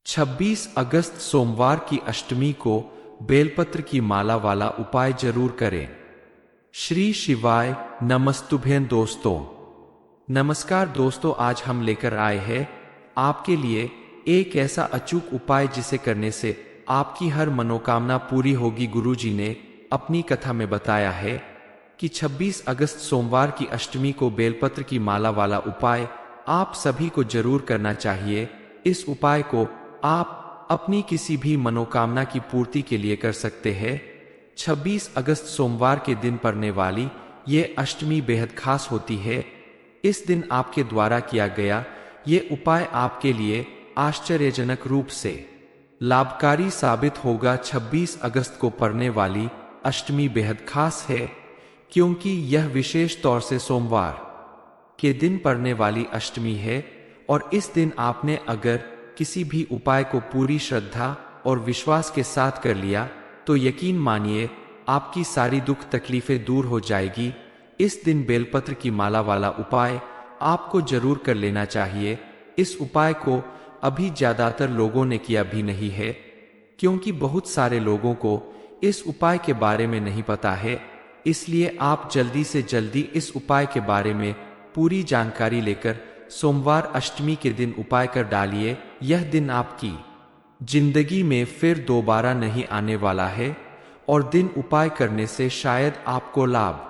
26 अगस्त सोमवार की अष्टमी को बेलपत्र की माला वाला उपाय जरूर करें। श्री शिवाय नमस्तुभ्यं दोस्तों। नमस्कार दोस्तों, आज हम लेकर आए हैं आपके लिए एक ऐसा अचूक उपाय जिसे करने से आपकी हर मनोकामना पूरी होगी। गुरुजी ने अपनी कथा में बताया है कि 26 अगस्त सोमवार की अष्टमी को बेलपत्र की माला वाला उपाय आप सभी को जरूर करना चाहिए। इस उपाय को आप अपनी किसी भी मनोकामना की पूर्ति के लिए कर सकते हैं। 26 अगस्त सोमवार के दिन पड़ने वाली ये अष्टमी बेहद खास होती है। इस दिन आपके द्वारा किया गया ये उपाय आपके लिए आश्चर्यजनक रूप से लाभकारी साबित होगा। 26 अगस्त को पड़ने वाली अष्टमी बेहद खास है क्योंकि यह विशेष तौर से सोमवार के दिन पड़ने वाली अष्टमी है और इस दिन आपने अगर किसी भी उपाय को पूरी श्रद्धा और विश्वास के साथ कर लिया तो यकीन मानिए आपकी सारी दुख तकलीफें दूर हो जाएगी। इस दिन बेलपत्र की माला वाला उपाय आपको जरूर कर लेना चाहिए। इस उपाय को अभी ज्यादातर लोगों ने किया भी नहीं है क्योंकि बहुत सारे लोगों को इस उपाय के बारे में नहीं पता है। इसलिए आप जल्दी से जल्दी इस उपाय के बारे में पूरी जानकारी लेकर सोमवार अष्टमी के दिन उपाय कर डालिए। यह दिन आपकी जिंदगी में फिर दोबारा नहीं आने वाला है और दिन उपाय करने से शायद आपको लाभ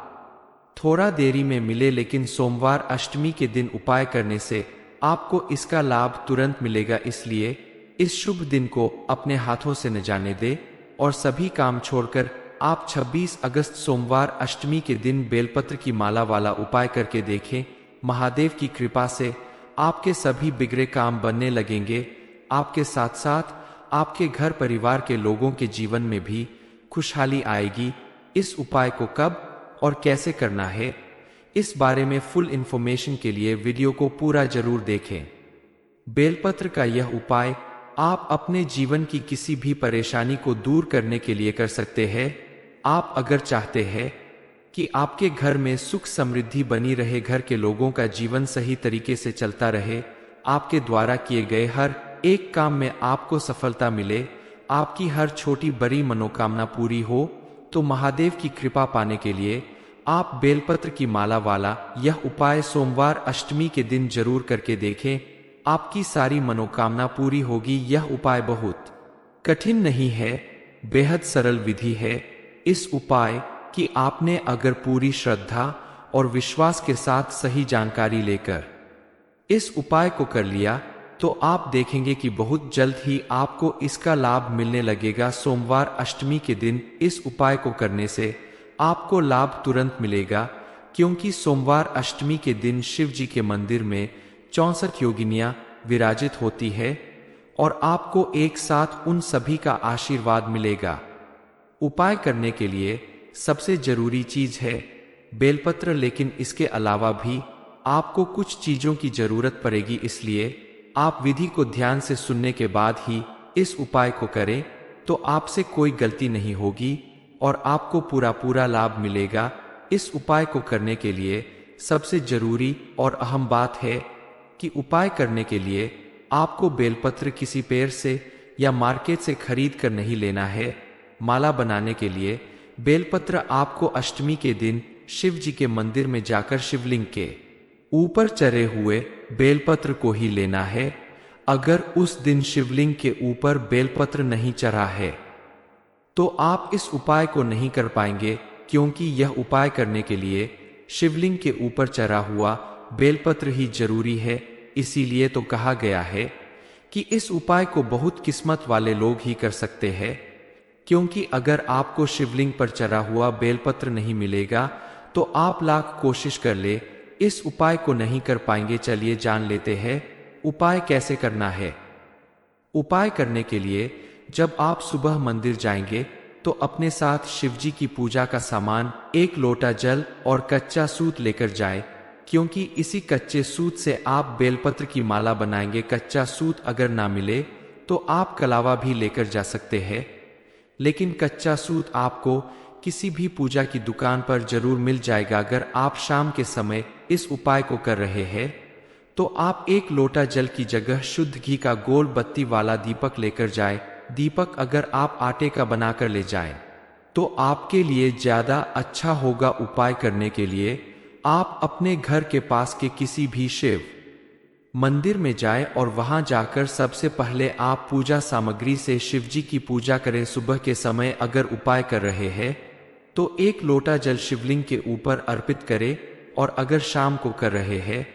थोड़ा देरी में मिले, लेकिन सोमवार अष्टमी के दिन उपाय करने से आपको इसका लाभ तुरंत मिलेगा। इसलिए इस शुभ दिन को अपने हाथों से न जाने दे और सभी काम छोड़कर आप 26 अगस्त सोमवार अष्टमी के दिन बेलपत्र की माला वाला उपाय करके देखें। महादेव की कृपा से आपके सभी बिगड़े काम बनने लगेंगे। आपके साथ साथ आपके घर परिवार के लोगों के जीवन में भी खुशहाली आएगी। इस उपाय को कब और कैसे करना है, इस बारे में फुल इंफॉर्मेशन के लिए वीडियो को पूरा जरूर देखें। बेलपत्र का यह उपाय आप अपने जीवन की किसी भी परेशानी को दूर करने के लिए कर सकते हैं। आप अगर चाहते हैं कि आपके घर में सुख समृद्धि बनी रहे, घर के लोगों का जीवन सही तरीके से चलता रहे, आपके द्वारा किए गए हर एक काम में आपको सफलता मिले, आपकी हर छोटी बड़ी मनोकामना पूरी हो, तो महादेव की कृपा पाने के लिए आप बेलपत्र की माला वाला यह उपाय सोमवार अष्टमी के दिन जरूर करके देखें। आपकी सारी मनोकामना पूरी होगी। यह उपाय बहुत कठिन नहीं है, बेहद सरल विधि है। इस उपाय कि आपने अगर पूरी श्रद्धा और विश्वास के साथ सही जानकारी लेकर इस उपाय को कर लिया तो आप देखेंगे कि बहुत जल्द ही आपको इसका लाभ मिलने लगेगा। सोमवार अष्टमी के दिन इस उपाय को करने से आपको लाभ तुरंत मिलेगा क्योंकि सोमवार अष्टमी के दिन शिव जी के मंदिर में 64 योगिनियां विराजित होती है और आपको एक साथ उन सभी का आशीर्वाद मिलेगा। उपाय करने के लिए सबसे जरूरी चीज है बेलपत्र, लेकिन इसके अलावा भी आपको कुछ चीजों की जरूरत पड़ेगी। इसलिए आप विधि को ध्यान से सुनने के बाद ही इस उपाय को करें तो आपसे कोई गलती नहीं होगी और आपको पूरा लाभ मिलेगा। इस उपाय को करने के लिए सबसे जरूरी और अहम बात है कि उपाय करने के लिए आपको बेलपत्र किसी पेड़ से या मार्केट से खरीद कर नहीं लेना है। माला बनाने के लिए बेलपत्र आपको अष्टमी के दिन शिव जी के मंदिर में जाकर शिवलिंग के ऊपर चढ़े हुए बेलपत्र को ही लेना है। अगर उस दिन शिवलिंग के ऊपर बेलपत्र नहीं चढ़ा है तो आप इस उपाय को नहीं कर पाएंगे क्योंकि यह उपाय करने के लिए शिवलिंग के ऊपर चढ़ा हुआ बेलपत्र ही जरूरी है। इसीलिए तो कहा गया है कि इस उपाय को बहुत किस्मत वाले लोग ही कर सकते हैं, क्योंकि अगर आपको शिवलिंग पर चढ़ा हुआ बेलपत्र नहीं मिलेगा तो आप लाख कोशिश कर ले इस उपाय को नहीं कर पाएंगे। चलिए जान लेते हैं उपाय कैसे करना है। उपाय करने के लिए जब आप सुबह मंदिर जाएंगे तो अपने साथ शिवजी की पूजा का सामान, एक लोटा जल और कच्चा सूत लेकर जाएं, क्योंकि इसी कच्चे सूत से आप बेलपत्र की माला बनाएंगे। कच्चा सूत अगर ना मिले तो आप कलावा भी लेकर जा सकते हैं, लेकिन कच्चा सूत आपको किसी भी पूजा की दुकान पर जरूर मिल जाएगा। अगर आप शाम के समय इस उपाय को कर रहे हैं तो आप एक लोटा जल की जगह शुद्ध घी का गोल बत्ती वाला दीपक लेकर जाए। दीपक अगर आप आटे का बनाकर ले जाएं, तो आपके लिए ज्यादा अच्छा होगा। उपाय करने के लिए आप अपने घर के पास के किसी भी शिव मंदिर में जाएं और वहां जाकर सबसे पहले आप पूजा सामग्री से शिवजी की पूजा करें। सुबह के समय अगर उपाय कर रहे हैं तो एक लोटा जल शिवलिंग के ऊपर अर्पित करें, और अगर शाम को कर रहे हैं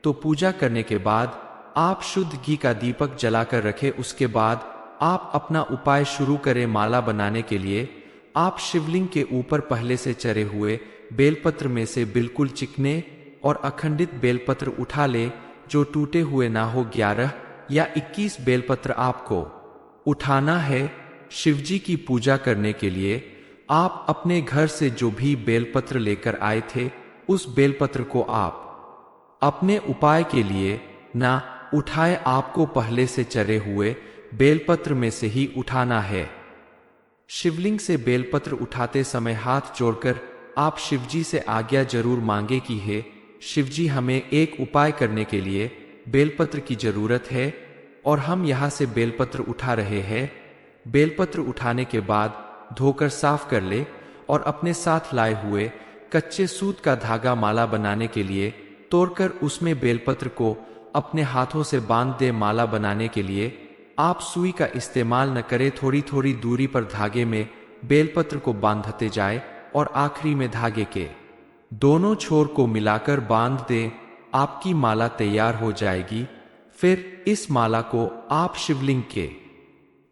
तो पूजा करने के बाद आप शुद्ध घी का दीपक जलाकर रखें। उसके बाद आप अपना उपाय शुरू करें। माला बनाने के लिए आप शिवलिंग के ऊपर पहले से चढ़े हुए बेलपत्र में से बिल्कुल चिकने और अखंडित बेलपत्र उठा ले, जो टूटे हुए ना हो। 11 या 21 बेलपत्र आपको उठाना है। शिवजी की पूजा करने के लिए आप अपने घर से जो भी बेलपत्र लेकर आए थे, उस बेलपत्र को आप अपने उपाय के लिए ना उठाए, आपको पहले से चढ़े हुए बेलपत्र में से ही उठाना है। शिवलिंग से बेलपत्र उठाते समय हाथ जोड़कर आप शिवजी से आज्ञा जरूर मांगे कि हे शिवजी, हमें एक उपाय करने के लिए बेलपत्र की जरूरत है और हम यहाँ से बेलपत्र उठा रहे हैं। बेलपत्र उठाने के बाद धोकर साफ कर ले और अपने साथ लाए हुए कच्चे सूत का धागा माला बनाने के लिए तोड़कर उसमें बेलपत्र को अपने हाथों से बांध दे। माला बनाने के लिए आप सुई का इस्तेमाल न करें। थोड़ी थोड़ी दूरी पर धागे में बेलपत्र को बांधते जाए और आखिरी में धागे के दोनों छोर को मिलाकर बांध दें। आपकी माला तैयार हो जाएगी। फिर इस माला को आप शिवलिंग के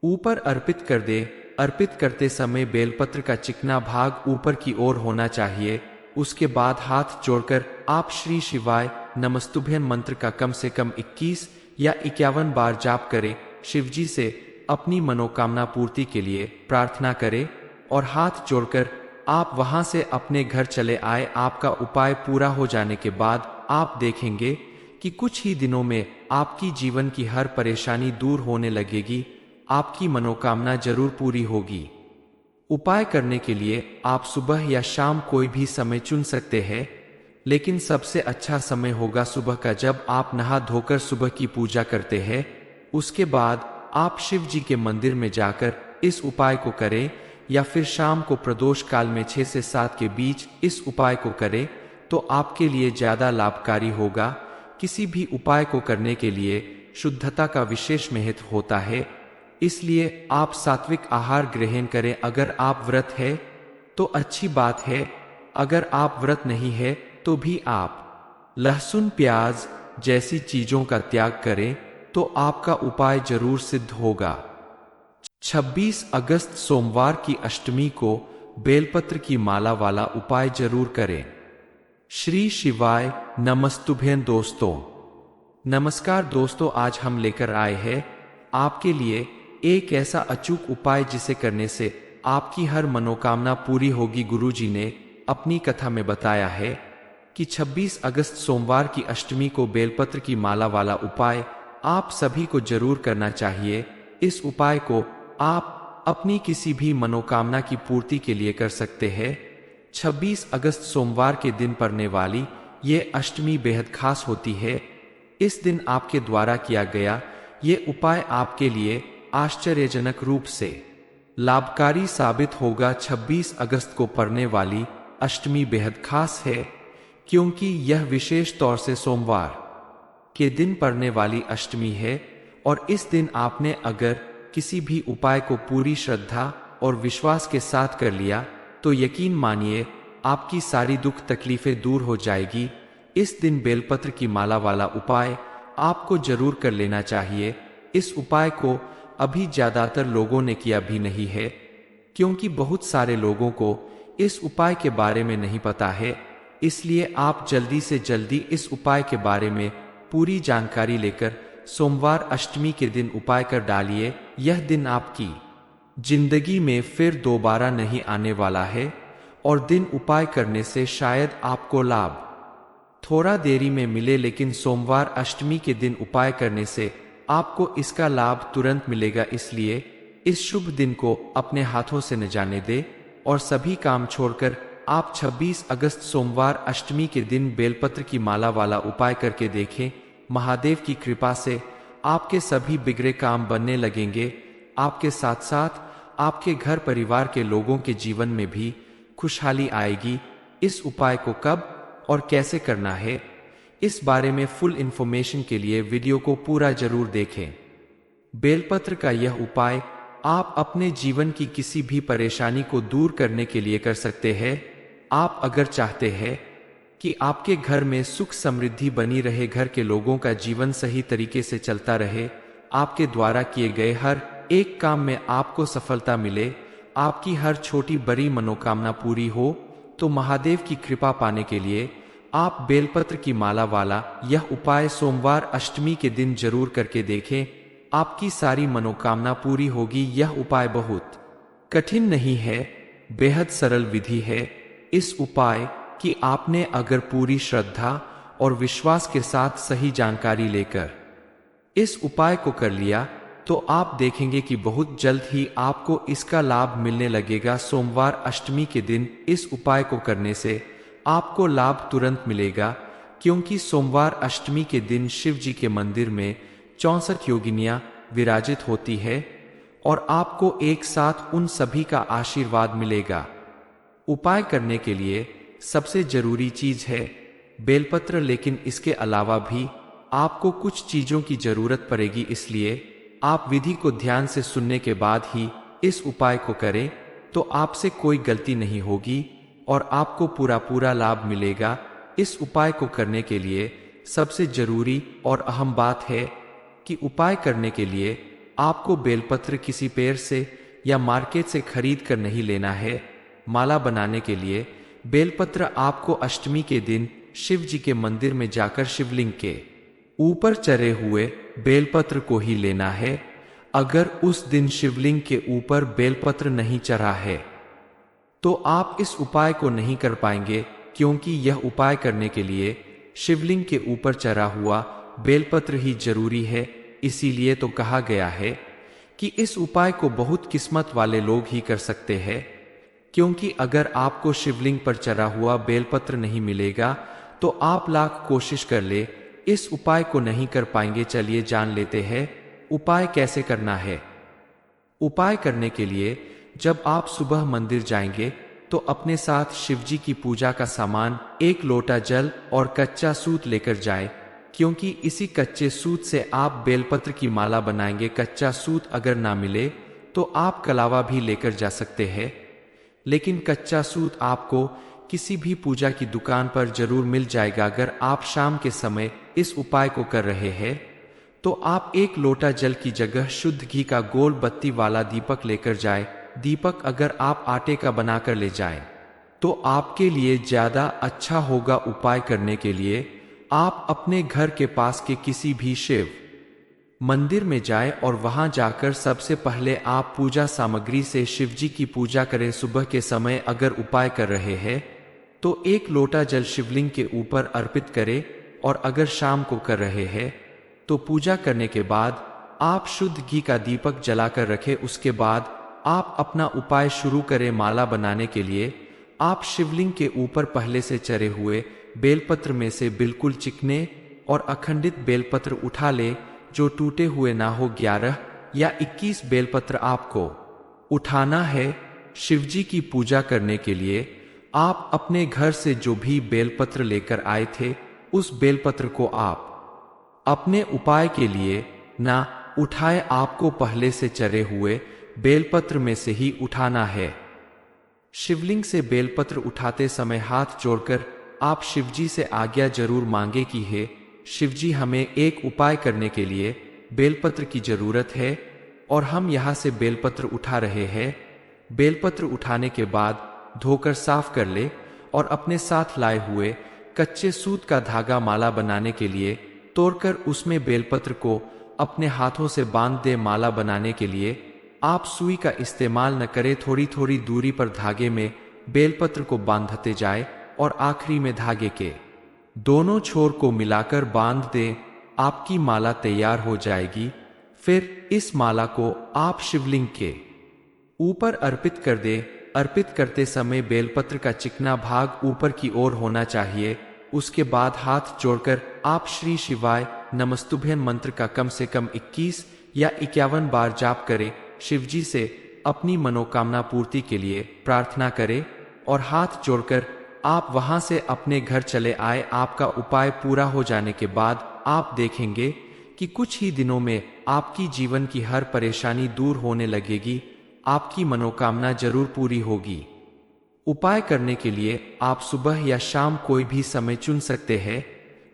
ऊपर अर्पित कर दे। अर्पित करते समय बेलपत्र का चिकना भाग ऊपर की ओर होना चाहिए। उसके बाद हाथ जोड़कर आप श्री शिवाय नमस्तुभ्यं मंत्र का कम से कम 21 या 51 बार जाप करें। शिवजी से अपनी मनोकामना पूर्ति के लिए प्रार्थना करें और हाथ जोड़कर आप वहां से अपने घर चले आए। आपका उपाय पूरा हो जाने के बाद आप देखेंगे कि कुछ ही दिनों में आपकी जीवन की हर परेशानी दूर होने लगेगी। आपकी मनोकामना जरूर पूरी होगी। उपाय करने के लिए आप सुबह या शाम कोई भी समय चुन सकते हैं, लेकिन सबसे अच्छा समय होगा सुबह का, जब आप नहा धोकर सुबह की पूजा करते हैं। उसके बाद आप शिव जी के मंदिर में जाकर इस उपाय को करें, या फिर शाम को प्रदोष काल में 6 से 7 के बीच इस उपाय को करें तो आपके लिए ज्यादा लाभकारी होगा। किसी भी उपाय को करने के लिए शुद्धता का विशेष महत्व होता है, इसलिए आप सात्विक आहार ग्रहण करें। अगर आप व्रत है तो अच्छी बात है, अगर आप व्रत नहीं है तो भी आप लहसुन प्याज जैसी चीजों का त्याग करें तो आपका उपाय जरूर सिद्ध होगा। 26 अगस्त सोमवार की अष्टमी को बेलपत्र की माला वाला उपाय जरूर करें। श्री शिवाय नमस्तुभ्यं दोस्तों। नमस्कार दोस्तों, आज हम लेकर आए हैं आपके लिए एक ऐसा अचूक उपाय जिसे करने से आपकी हर मनोकामना पूरी होगी। गुरुजी ने अपनी कथा में बताया है कि 26 अगस्त सोमवार की अष्टमी को बेलपत्र की माला वाला उपाय आप सभी को जरूर करना चाहिए। इस उपाय को आप अपनी किसी भी मनोकामना की पूर्ति के लिए कर सकते हैं। 26 अगस्त सोमवार के दिन पड़ने वाली ये अष्टमी बेहद खास होती है। इस दिन आपके द्वारा किया गया ये उपाय आपके लिए आश्चर्यजनक रूप से लाभकारी साबित होगा। 26 अगस्त को पड़ने वाली अष्टमी बेहद खास है, क्योंकि यह विशेष तौर से सोमवार के दिन पड़ने वाली अष्टमी है, और इस दिन आपने अगर किसी भी उपाय को पूरी श्रद्धा और विश्वास के साथ कर लिया तो यकीन मानिए आपकी सारी दुख तकलीफें दूर हो जाएगी। इस दिन बेलपत्र की माला वाला उपाय आपको जरूर कर लेना चाहिए। इस उपाय को अभी ज्यादातर लोगों ने किया भी नहीं है, क्योंकि बहुत सारे लोगों को इस उपाय के बारे में नहीं पता है। इसलिए आप जल्दी से जल्दी इस उपाय के बारे में पूरी जानकारी लेकर सोमवार अष्टमी के दिन उपाय कर डालिए। यह दिन आपकी जिंदगी में फिर दोबारा नहीं आने वाला है, और दिन उपाय करने से शायद आपको लाभ थोड़ा देरी में मिले, लेकिन सोमवार अष्टमी के दिन उपाय करने से आपको इसका लाभ तुरंत मिलेगा। इसलिए इस शुभ दिन को अपने हाथों से न जाने दे, और सभी काम छोड़कर आप 26 अगस्त सोमवार अष्टमी के दिन बेलपत्र की माला वाला उपाय करके देखें। महादेव की कृपा से आपके सभी बिगड़े काम बनने लगेंगे। आपके साथ साथ आपके घर परिवार के लोगों के जीवन में भी खुशहाली आएगी। इस उपाय को कब और कैसे करना है, इस बारे में फुल इंफॉर्मेशन के लिए वीडियो को पूरा जरूर देखें। बेलपत्र का यह उपाय आप अपने जीवन की किसी भी परेशानी को दूर करने के लिए कर सकते हैं। आप अगर चाहते हैं कि आपके घर में सुख समृद्धि बनी रहे, घर के लोगों का जीवन सही तरीके से चलता रहे, आपके द्वारा किए गए हर एक काम में आपको सफलता मिले, आपकी हर छोटी बड़ी मनोकामना पूरी हो, तो महादेव की कृपा पाने के लिए आप बेलपत्र की माला वाला यह उपाय सोमवार अष्टमी के दिन जरूर करके देखें। आपकी सारी मनोकामना पूरी होगी। यह उपाय बहुत कठिन नहीं है, बेहद सरल विधि है। इस उपाय की आपने अगर पूरी श्रद्धा और विश्वास के साथ सही जानकारी लेकर इस उपाय को कर लिया, तो आप देखेंगे कि बहुत जल्द ही आपको इसका लाभ मिलने लगेगा। सोमवार अष्टमी के दिन इस उपाय को करने से आपको लाभ तुरंत मिलेगा, क्योंकि सोमवार अष्टमी के दिन शिव जी के मंदिर में 64 योगिनियां विराजित होती है और आपको एक साथ उन सभी का आशीर्वाद मिलेगा। उपाय करने के लिए सबसे जरूरी चीज है बेलपत्र, लेकिन इसके अलावा भी आपको कुछ चीजों की जरूरत पड़ेगी, इसलिए आप विधि को ध्यान से सुनने के बाद ही इस उपाय को करें, तो आपसे कोई गलती नहीं होगी और आपको पूरा लाभ मिलेगा। इस उपाय को करने के लिए सबसे जरूरी और अहम बात है कि उपाय करने के लिए आपको बेलपत्र किसी पेड़ से या मार्केट से खरीद कर नहीं लेना है। माला बनाने के लिए बेलपत्र आपको अष्टमी के दिन शिव जी के मंदिर में जाकर शिवलिंग के ऊपर चढ़े हुए बेलपत्र को ही लेना है। अगर उस दिन शिवलिंग के ऊपर बेलपत्र नहीं चढ़ा है तो आप इस उपाय को नहीं कर पाएंगे, क्योंकि यह उपाय करने के लिए शिवलिंग के ऊपर चढ़ा हुआ बेलपत्र ही जरूरी है। इसीलिए तो कहा गया है कि इस उपाय को बहुत किस्मत वाले लोग ही कर सकते हैं, क्योंकि अगर आपको शिवलिंग पर चढ़ा हुआ बेलपत्र नहीं मिलेगा तो आप लाख कोशिश कर ले, इस उपाय को नहीं कर पाएंगे। चलिए जान लेते हैं उपाय कैसे करना है। उपाय करने के लिए जब आप सुबह मंदिर जाएंगे तो अपने साथ शिवजी की पूजा का सामान, एक लोटा जल और कच्चा सूत लेकर जाएं, क्योंकि इसी कच्चे सूत से आप बेलपत्र की माला बनाएंगे। कच्चा सूत अगर ना मिले तो आप कलावा भी लेकर जा सकते हैं, लेकिन कच्चा सूत आपको किसी भी पूजा की दुकान पर जरूर मिल जाएगा। अगर आप शाम के समय इस उपाय को कर रहे हैं तो आप एक लोटा जल की जगह शुद्ध घी का गोल बत्ती वाला दीपक लेकर जाएं। दीपक अगर आप आटे का बनाकर ले जाएं तो आपके लिए ज्यादा अच्छा होगा। उपाय करने के लिए आप अपने घर के पास के किसी भी शिव मंदिर में जाएं और वहां जाकर सबसे पहले आप पूजा सामग्री से शिवजी की पूजा करें। सुबह के समय अगर उपाय कर रहे हैं तो एक लोटा जल शिवलिंग के ऊपर अर्पित करें, और अगर शाम को कर रहे हैं तो पूजा करने के बाद आप शुद्ध घी का दीपक जलाकर रखें। उसके बाद आप अपना उपाय शुरू करें। माला बनाने के लिए आप शिवलिंग के ऊपर पहले से चढ़े हुए बेलपत्र में से बिल्कुल चिकने और अखंडित बेलपत्र उठा ले, जो टूटे हुए ना हो। 11 या 21 बेलपत्र आपको उठाना है। शिवजी की पूजा करने के लिए आप अपने घर से जो भी बेलपत्र लेकर आए थे, उस बेलपत्र को आप अपने उपाय के लिए ना उठाए, आपको पहले से चढ़े हुए बेलपत्र में से ही उठाना है। शिवलिंग से बेलपत्र उठाते समय हाथ जोड़कर आप शिवजी से आज्ञा जरूर मांगे कि हे शिवजी, हमें एक उपाय करने के लिए बेलपत्र की जरूरत है और हम यहाँ से बेलपत्र उठा रहे हैं। बेलपत्र उठाने के बाद धोकर साफ कर ले और अपने साथ लाए हुए कच्चे सूत का धागा माला बनाने के लिए तोड़कर उसमें बेलपत्र को अपने हाथों से बांध दे। माला बनाने के लिए आप सुई का इस्तेमाल न करें, थोड़ी थोड़ी दूरी पर धागे में बेलपत्र को बांधते जाए और आखिरी में धागे के दोनों छोर को मिलाकर बांध दें। आपकी माला तैयार हो जाएगी। फिर इस माला को आप शिवलिंग के ऊपर अर्पित कर दे। अर्पित करते समय बेलपत्र का चिकना भाग ऊपर की ओर होना चाहिए। उसके बाद हाथ जोड़कर आप श्री शिवाय नमस्तुभ्यं मंत्र का कम से कम 21 या 51 बार जाप करें। शिवजी से अपनी मनोकामना पूर्ति के लिए प्रार्थना करें और हाथ जोड़कर आप वहां से अपने घर चले आए। आपका उपाय पूरा हो जाने के बाद आप देखेंगे कि कुछ ही दिनों में आपकी जीवन की हर परेशानी दूर होने लगेगी। आपकी मनोकामना जरूर पूरी होगी। उपाय करने के लिए आप सुबह या शाम कोई भी समय चुन सकते हैं,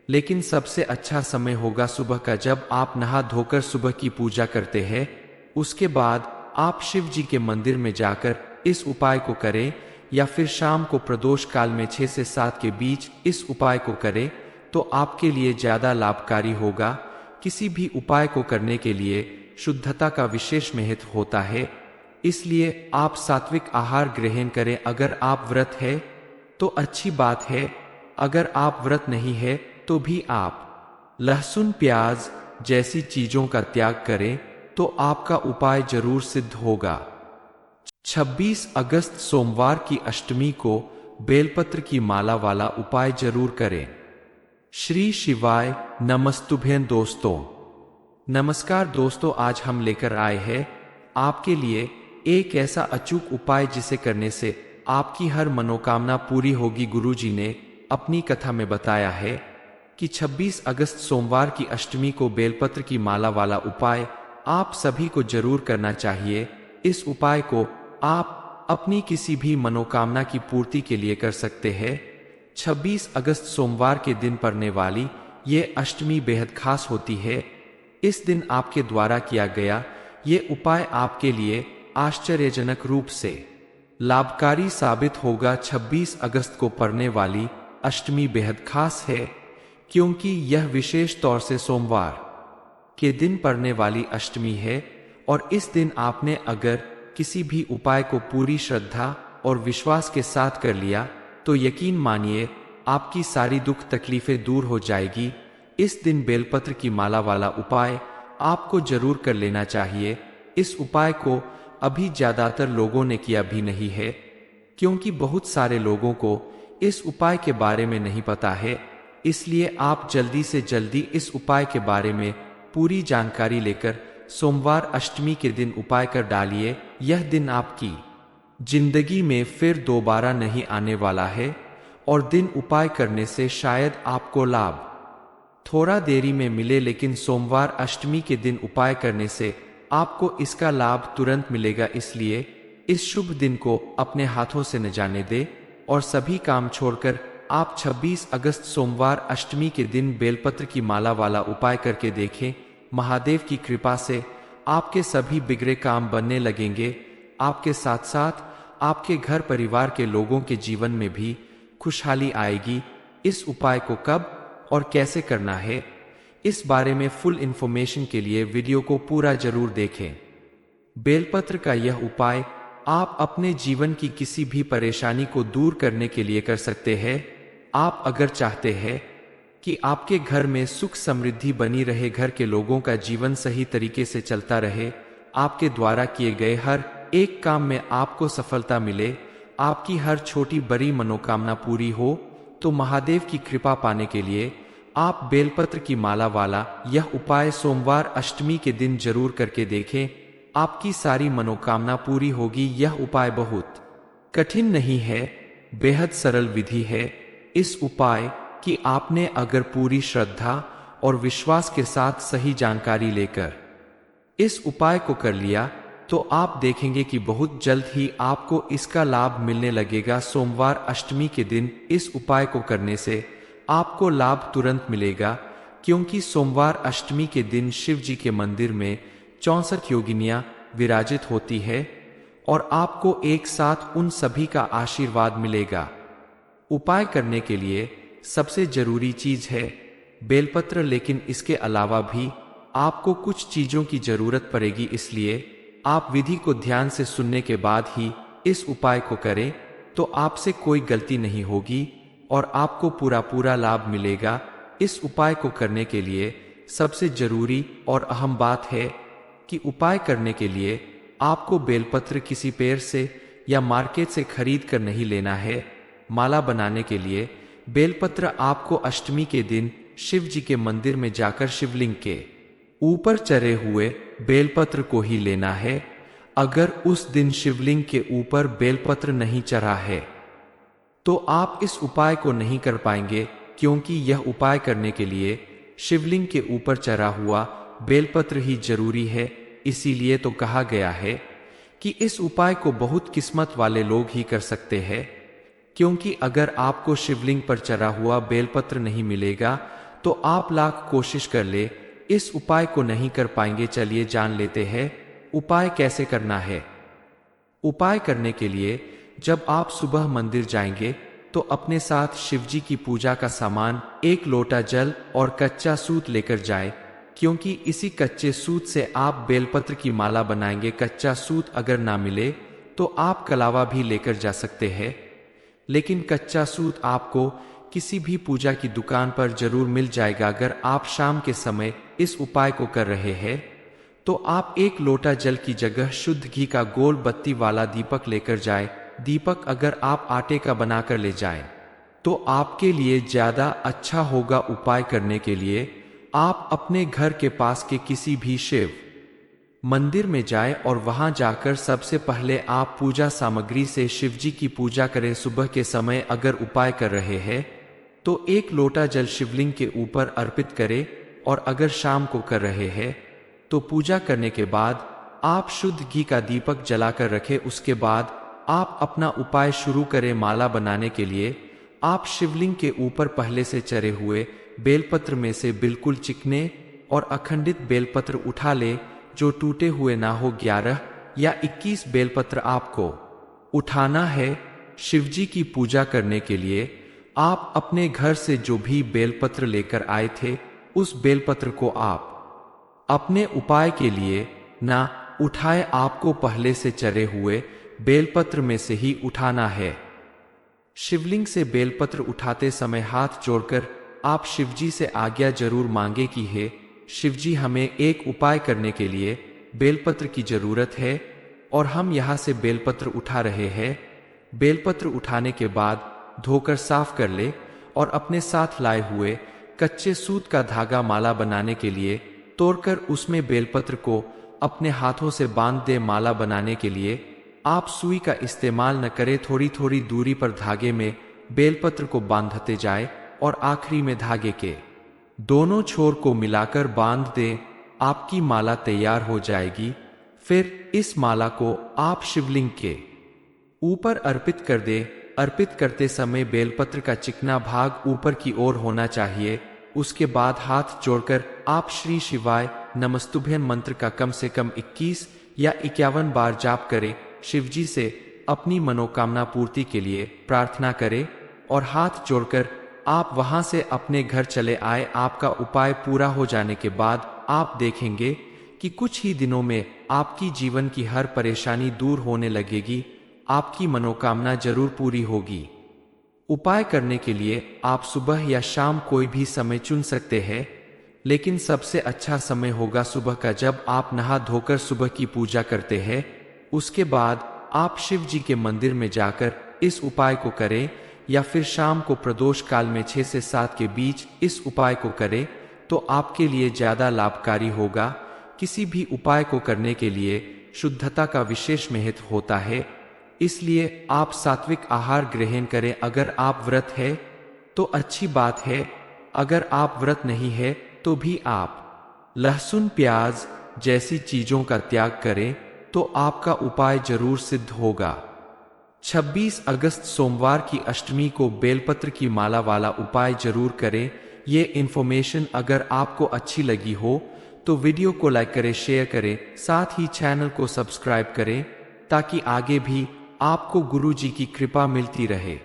लेकिन सबसे अच्छा समय होगा सुबह का, जब आप नहा धोकर सुबह की पूजा करते हैं। उसके बाद आप शिव जी के मंदिर में जाकर इस उपाय को करें, या फिर शाम को प्रदोष काल में 6 से 7 के बीच इस उपाय को करें तो आपके लिए ज्यादा लाभकारी होगा। किसी भी उपाय को करने के लिए शुद्धता का विशेष महत्व होता है, इसलिए आप सात्विक आहार ग्रहण करें। अगर आप व्रत है तो अच्छी बात है, अगर आप व्रत नहीं है तो भी आप लहसुन प्याज जैसी चीजों का त्याग करें तो आपका उपाय जरूर सिद्ध होगा। 26 अगस्त सोमवार की अष्टमी को बेलपत्र की माला वाला उपाय जरूर करें। श्री शिवाय नमस्तुभ्यं दोस्तों। नमस्कार दोस्तों, आज हम लेकर आए हैं आपके लिए एक ऐसा अचूक उपाय जिसे करने से आपकी हर मनोकामना पूरी होगी। गुरुजी ने अपनी कथा में बताया है कि 26 अगस्त सोमवार की अष्टमी को बेलपत्र की माला वाला उपाय आप सभी को जरूर करना चाहिए। इस उपाय को आप अपनी किसी भी मनोकामना की पूर्ति के लिए कर सकते हैं। 26 अगस्त सोमवार के दिन पड़ने वाली ये अष्टमी बेहद खास होती है। इस दिन आपके द्वारा किया गया ये उपाय आपके लिए आश्चर्यजनक रूप से लाभकारी साबित होगा। 26 अगस्त को पड़ने वाली अष्टमी बेहद खास है, क्योंकि यह विशेष तौर से सोमवार के दिन पड़ने वाली अष्टमी है, और इस दिन आपने अगर किसी भी उपाय को पूरी श्रद्धा और विश्वास के साथ कर लिया तो यकीन मानिए आपकी सारी दुख तकलीफें दूर हो जाएगी। इस दिन बेलपत्र की माला वाला उपाय आपको जरूर कर लेना चाहिए। इस उपाय को अभी ज्यादातर लोगों ने किया भी नहीं है, क्योंकि बहुत सारे लोगों को इस उपाय के बारे में नहीं पता है। इसलिए आप जल्दी से जल्दी इस उपाय के बारे में पूरी जानकारी लेकर सोमवार अष्टमी के दिन उपाय कर डालिए। यह दिन आपकी जिंदगी में फिर दोबारा नहीं आने वाला है, और दिन उपाय करने से शायद आपको लाभ थोड़ा देरी में मिले, लेकिन सोमवार अष्टमी के दिन उपाय करने से आपको इसका लाभ तुरंत मिलेगा। इसलिए इस शुभ दिन को अपने हाथों से न जाने दे और सभी काम छोड़कर आप 26 अगस्त सोमवार अष्टमी के दिन बेलपत्र की माला वाला उपाय करके देखें। महादेव की कृपा से आपके सभी बिगड़े काम बनने लगेंगे। आपके साथ साथ आपके घर परिवार के लोगों के जीवन में भी खुशहाली आएगी। इस उपाय को कब और कैसे करना है, इस बारे में फुल इंफॉर्मेशन के लिए वीडियो को पूरा जरूर देखें। बेलपत्र का यह उपाय आप अपने जीवन की किसी भी परेशानी को दूर करने के लिए कर सकते हैं। आप अगर चाहते हैं कि आपके घर में सुख समृद्धि बनी रहे, घर के लोगों का जीवन सही तरीके से चलता रहे, आपके द्वारा किए गए हर एक काम में आपको सफलता मिले, आपकी हर छोटी बड़ी मनोकामना पूरी हो, तो महादेव की कृपा पाने के लिए आप बेलपत्र की माला वाला यह उपाय सोमवार अष्टमी के दिन जरूर करके देखें। आपकी सारी मनोकामना पूरी होगी। यह उपाय बहुत कठिन नहीं है, बेहद सरल विधि है। इस उपाय कि आपने अगर पूरी श्रद्धा और विश्वास के साथ सही जानकारी लेकर इस उपाय को कर लिया तो आप देखेंगे कि बहुत जल्द ही आपको इसका लाभ मिलने लगेगा। सोमवार अष्टमी के दिन इस उपाय को करने से आपको लाभ तुरंत मिलेगा, क्योंकि सोमवार अष्टमी के दिन शिव जी के मंदिर में 64 योगिनियां विराजित होती है और आपको एक साथ उन सभी का आशीर्वाद मिलेगा। उपाय करने के लिए सबसे जरूरी चीज है बेलपत्र, लेकिन इसके अलावा भी आपको कुछ चीजों की जरूरत पड़ेगी। इसलिए आप विधि को ध्यान से सुनने के बाद ही इस उपाय को करें तो आपसे कोई गलती नहीं होगी और आपको पूरा लाभ मिलेगा। इस उपाय को करने के लिए सबसे जरूरी और अहम बात है कि उपाय करने के लिए आपको बेलपत्र किसी पेड़ से या मार्केट से खरीद कर नहीं लेना है। माला बनाने के लिए बेलपत्र आपको अष्टमी के दिन शिव जी के मंदिर में जाकर शिवलिंग के ऊपर चढ़े हुए बेलपत्र को ही लेना है। अगर उस दिन शिवलिंग के ऊपर बेलपत्र नहीं चढ़ा है तो आप इस उपाय को नहीं कर पाएंगे, क्योंकि यह उपाय करने के लिए शिवलिंग के ऊपर चढ़ा हुआ बेलपत्र ही जरूरी है। इसीलिए तो कहा गया है कि इस उपाय को बहुत किस्मत वाले लोग ही कर सकते हैं, क्योंकि अगर आपको शिवलिंग पर चढ़ा हुआ बेलपत्र नहीं मिलेगा तो आप लाख कोशिश कर ले, इस उपाय को नहीं कर पाएंगे। चलिए जान लेते हैं उपाय कैसे करना है। उपाय करने के लिए जब आप सुबह मंदिर जाएंगे तो अपने साथ शिवजी की पूजा का सामान, एक लोटा जल और कच्चा सूत लेकर जाएं, क्योंकि इसी कच्चे सूत से आप बेलपत्र की माला बनाएंगे। कच्चा सूत अगर ना मिले तो आप कलावा भी लेकर जा सकते हैं, लेकिन कच्चा सूत आपको किसी भी पूजा की दुकान पर जरूर मिल जाएगा। अगर आप शाम के समय इस उपाय को कर रहे हैं तो आप एक लोटा जल की जगह शुद्ध घी का गोल बत्ती वाला दीपक लेकर जाएं। दीपक अगर आप आटे का बनाकर ले जाएं तो आपके लिए ज्यादा अच्छा होगा। उपाय करने के लिए आप अपने घर के पास के किसी भी शिव मंदिर में जाएं और वहां जाकर सबसे पहले आप पूजा सामग्री से शिवजी की पूजा करें। सुबह के समय अगर उपाय कर रहे हैं तो एक लोटा जल शिवलिंग के ऊपर अर्पित करें, और अगर शाम को कर रहे हैं तो पूजा करने के बाद आप शुद्ध घी का दीपक जलाकर रखें। उसके बाद आप अपना उपाय शुरू करें। माला बनाने के लिए आप शिवलिंग के ऊपर पहले से चढ़े हुए बेलपत्र में से बिल्कुल चिकने और अखंडित बेलपत्र उठा ले, जो टूटे हुए ना हो। 11 या 21 बेलपत्र आपको उठाना है। शिवजी की पूजा करने के लिए आप अपने घर से जो भी बेलपत्र लेकर आए थे उस बेलपत्र को आप अपने उपाय के लिए ना उठाए, आपको पहले से चढ़े हुए बेलपत्र में से ही उठाना है। शिवलिंग से बेलपत्र उठाते समय हाथ जोड़कर आप शिवजी से आज्ञा जरूर मांगे कि हे शिवजी, हमें एक उपाय करने के लिए बेलपत्र की जरूरत है और हम यहाँ से बेलपत्र उठा रहे हैं। बेलपत्र उठाने के बाद धोकर साफ कर ले और अपने साथ लाए हुए कच्चे सूत का धागा माला बनाने के लिए तोड़कर उसमें बेलपत्र को अपने हाथों से बांध दे। माला बनाने के लिए आप सुई का इस्तेमाल न करें, थोड़ी थोड़ी दूरी पर धागे में बेलपत्र को बांधते जाए और आखिरी में धागे के दोनों छोर को मिलाकर बांध दें। आपकी माला तैयार हो जाएगी। फिर इस माला को आप शिवलिंग के ऊपर अर्पित कर दें। अर्पित करते समय बेलपत्र का चिकना भाग ऊपर की ओर होना चाहिए। उसके बाद हाथ जोड़कर आप श्री शिवाय नमस्तुभ्यं मंत्र का कम से कम 21 या 51 बार जाप करें। शिवजी से अपनी मनोकामना पूर्ति के लिए प्रार्थना करें और हाथ जोड़कर आप वहां से अपने घर चले आए। आपका उपाय पूरा हो जाने के बाद आप देखेंगे कि कुछ ही दिनों में आपकी जीवन की हर परेशानी दूर होने लगेगी। आपकी मनोकामना जरूर पूरी होगी। उपाय करने के लिए आप सुबह या शाम कोई भी समय चुन सकते हैं, लेकिन सबसे अच्छा समय होगा सुबह का, जब आप नहा धोकर सुबह की पूजा करते हैं। उसके बाद आप शिव जी के मंदिर में जाकर इस उपाय को करें, या फिर शाम को प्रदोष काल में 6 से 7 के बीच इस उपाय को करें तो आपके लिए ज्यादा लाभकारी होगा। किसी भी उपाय को करने के लिए शुद्धता का विशेष महत्व होता है, इसलिए आप सात्विक आहार ग्रहण करें। अगर आप व्रत है तो अच्छी बात है, अगर आप व्रत नहीं है तो भी आप लहसुन प्याज जैसी चीजों का त्याग करें तो आपका उपाय जरूर सिद्ध होगा। 26 अगस्त सोमवार की अष्टमी को बेलपत्र की माला वाला उपाय जरूर करें। ये इन्फॉर्मेशन अगर आपको अच्छी लगी हो तो वीडियो को लाइक करें, शेयर करें, साथ ही चैनल को सब्सक्राइब करें ताकि आगे भी आपको गुरु जी की कृपा मिलती रहे।